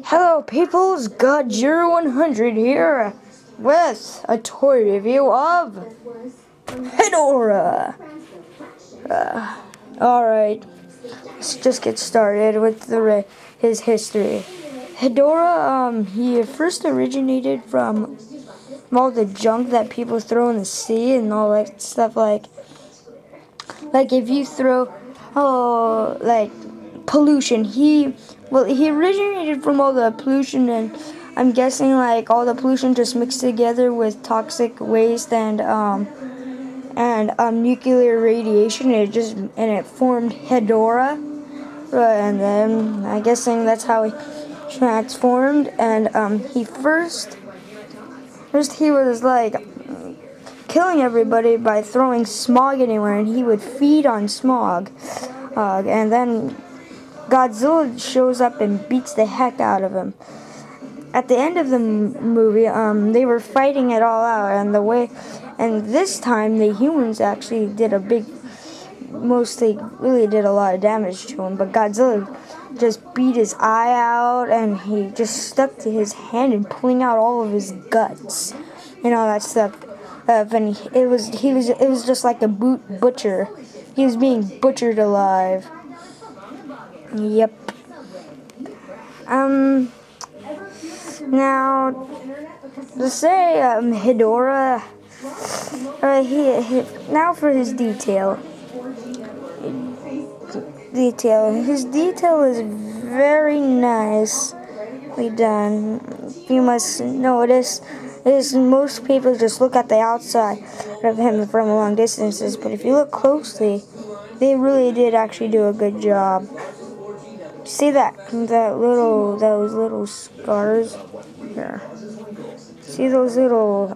Hello peoples, God0100 here with a toy review of hedorah. Alright, let's just get started with his history. Hedorah, he first originated from all the junk that people throw in the sea and all that stuff, like if you throw, like pollution. He originated from all the pollution, and I'm guessing like all the pollution just mixed together with toxic waste and nuclear radiation. It formed hedorah, and then I'm guessing that's how he transformed. And he first he was like killing everybody by throwing smog anywhere, and he would feed on smog. And then Godzilla shows up and beats the heck out of him. At the end of the movie, they were fighting it all out, and this time the humans actually really did a lot of damage to him. But Godzilla just beat his eye out, and he just stuck to his hand and pulling out all of his guts and all that stuff. And it was just like a butcher. He was being butchered alive. Yep. Now, to say, hedorah, now for his detail. His detail is very nicely done. You must notice is most people just look at the outside of him from long distances, but if you look closely, they really did actually do a good job. See those little scars there? See those little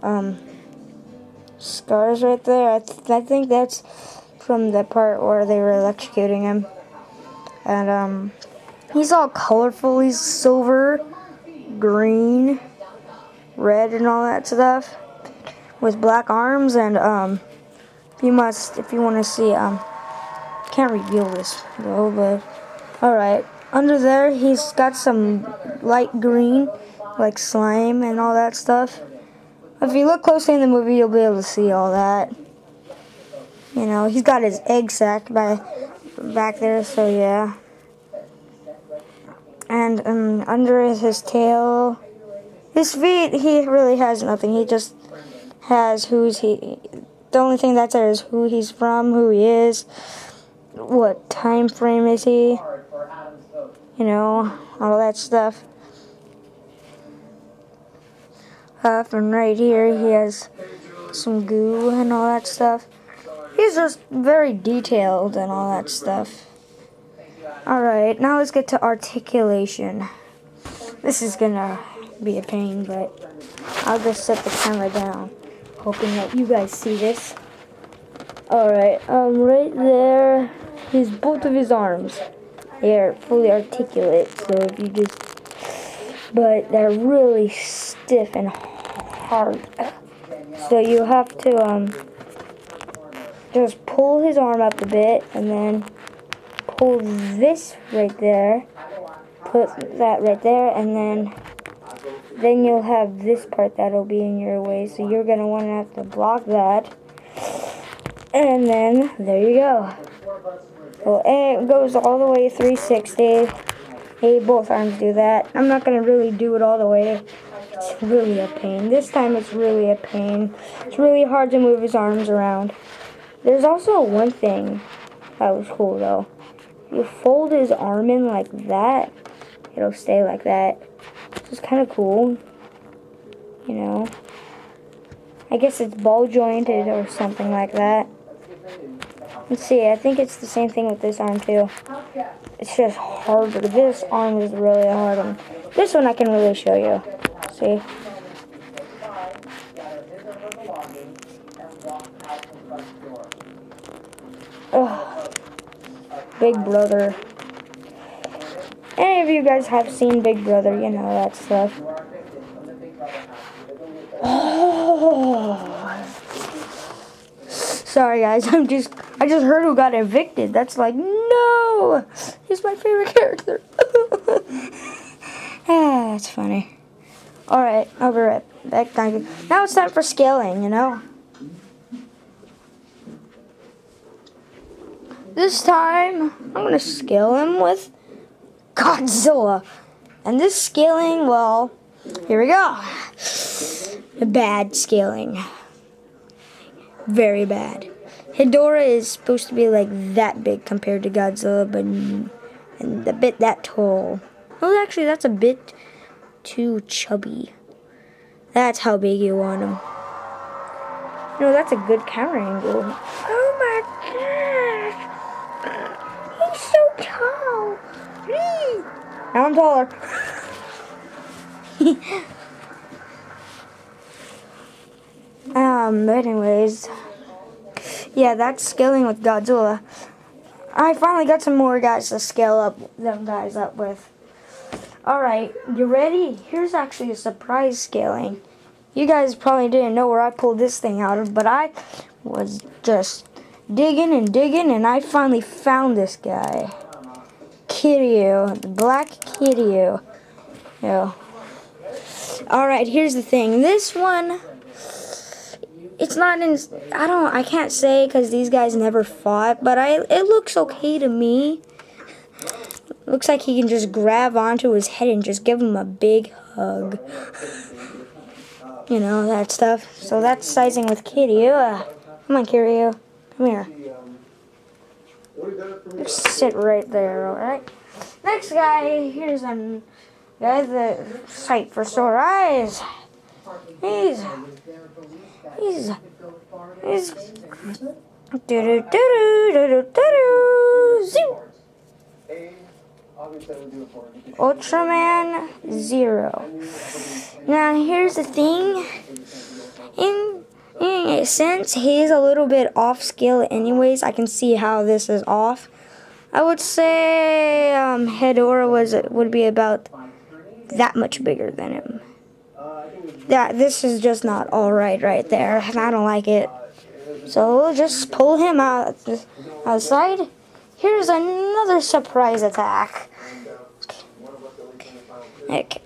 scars right there? I think that's from the part where they were electrocuting him. And he's all colorful. He's silver, green, red, and all that stuff, with black arms. And if you want to see, can't reveal this though, but alright. Under there, he's got some light green, like slime and all that stuff. If you look closely in the movie, you'll be able to see all that. You know, he's got his egg sac back there, so yeah. And under his tail, his feet, he really has nothing. He just has the only thing that's there is who he's from, who he is, what time frame is he, you know, all that stuff. And right here, he has some goo and all that stuff. He's just very detailed and all that stuff. Alright, now let's get to articulation. This is gonna be a pain, but I'll just set the camera down, hoping that you guys see this. Alright, right there, both of his arms, they're fully articulate, so if you but they're really stiff and hard, so you have to just pull his arm up a bit, and then pull this right there, put that right there, and then you'll have this part that'll be in your way, so you're going to want to have to block that, and then there you go. Well, and it goes all the way 360. Hey, both arms do that. I'm not going to really do it all the way. It's really a pain. This time it's really a pain. It's really hard to move his arms around. There's also one thing that was cool though. You fold his arm in like that, it'll stay like that. It's kind of cool, you know. I guess it's ball jointed or something like that. Let's see, I think it's the same thing with this arm too. It's just harder. This arm is really hard one. This one I can really show you. See? Ugh. Big Brother. Any of you guys have seen Big Brother, you know that stuff. Oh. Sorry guys, I just heard who got evicted. That's like, no! He's my favorite character. That's funny. Alright, I'll be right back. Thank you. Now it's time for scaling, you know? This time, I'm going to scale him with Godzilla. And this scaling, well, here we go. Bad scaling. Very bad. Hedorah is supposed to be like that big compared to Godzilla, but and a bit that tall. Well, actually, that's a bit too chubby. That's how big you want him. No, that's a good camera angle. Oh my gosh! He's so tall. Now I'm taller. Anyways, yeah, that's scaling with Godzilla. I finally got some more guys to scale them guys up with. Alright, you ready? Here's actually a surprise scaling. You guys probably didn't know where I pulled this thing out of, but I was just digging and I finally found this guy. Kiryu, the black Kiryu. Yeah. Alright, here's the thing. This one, it's not in, I can't say because these guys never fought, but it looks okay to me. Looks like he can just grab onto his head and just give him a big hug. You know, that stuff. So that's sizing with Kiryu. Come on, Kiryu. Come here. Just sit right there, alright? Next guy, here's a guy the sight for sore eyes. He's Ultraman Zero. Now here's the thing. Since he's a little bit off scale anyways, I can see how this is off. I would say hedorah would be about that much bigger than him. This is just not alright right there. I don't like it. So we'll just pull him outside. Here's another surprise attack.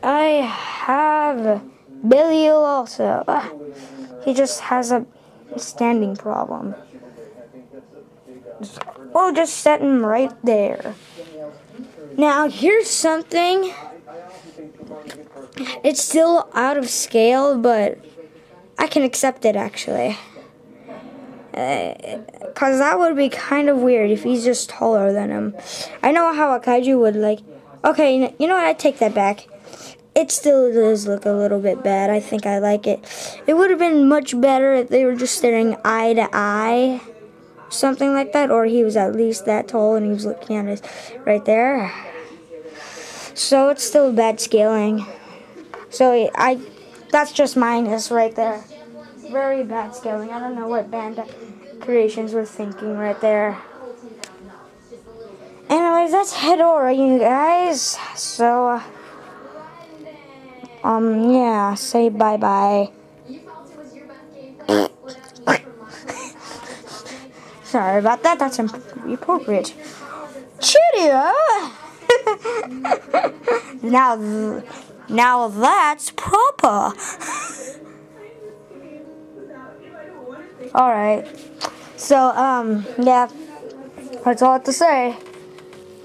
I have Belial also. He just has a standing problem. We'll just set him right there. Now here's something. It's still out of scale, but I can accept it actually. Because that would be kind of weird if he's just taller than him. I know how a kaiju would like. Okay, you know what? I take that back. It still does look a little bit bad. I think I like it. It would have been much better if they were just staring eye to eye. Something like that. Or he was at least that tall and he was looking at us right there. So it's still bad scaling. So that's just minus right there. Very bad scaling. I don't know what Bandai Creations were thinking right there. Anyways, that's hedorah, you guys. So, yeah, say bye-bye. Sorry about that. That's inappropriate. Cheerio! Now that's proper. Alright. So, yeah. That's all I have to say.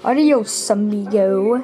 Adios, amigo.